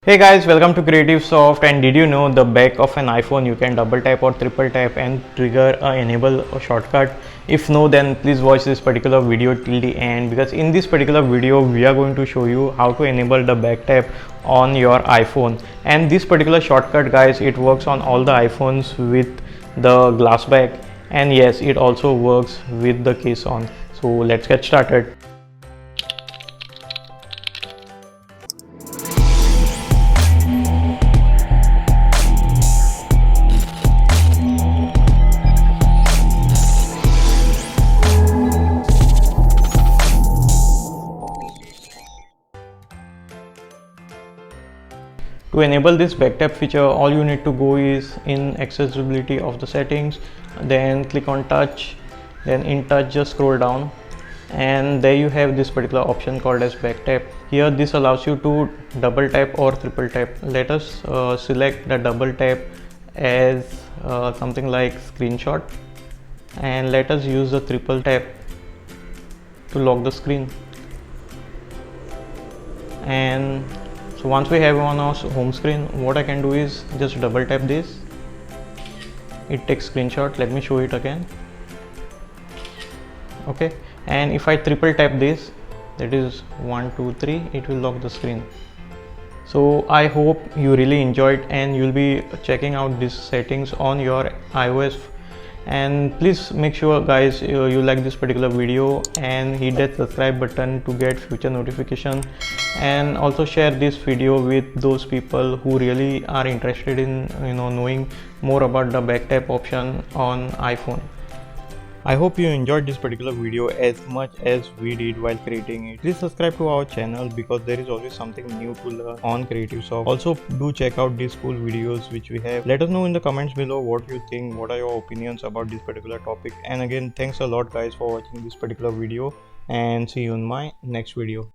Hey guys, welcome to Creative Soft. And did you know the back of an iPhone you can double tap or triple tap and trigger enable a shortcut? If no, then please watch this particular video till the end, because in this particular video we are going to show you how to enable the back tap on your iPhone. And this particular shortcut, guys, it works on all the iPhones with the glass back, and yes, it also works with the case on. So let's get started. To enable this backtap feature, all you need to go is in accessibility of the settings, then click on touch, then in touch just scroll down, and there you have this particular option called as backtap. Here this allows you to double tap or triple tap. Let us select the double tap as something like screenshot, and let us use the triple tap to lock the screen. And so once we have on our home screen, what I can do is just double tap this. It takes screenshot. Let me show it again. Okay, and if I triple tap this, that is 1 2 3, it will lock the screen. So I hope you really enjoyed and you'll be checking out these settings on your iOS. And please make sure, guys, you like this particular video and hit that subscribe button to get future notification, and also share this video with those people who really are interested in knowing more about the backtap option on iPhone. I hope you enjoyed this particular video as much as we did while creating it. Please subscribe to our channel because there is always something new to learn on Creative Soft. Also do check out these cool videos which we have. Let us know in the comments below what you think, what are your opinions about this particular topic. And again, thanks a lot guys for watching this particular video, and see you in my next video.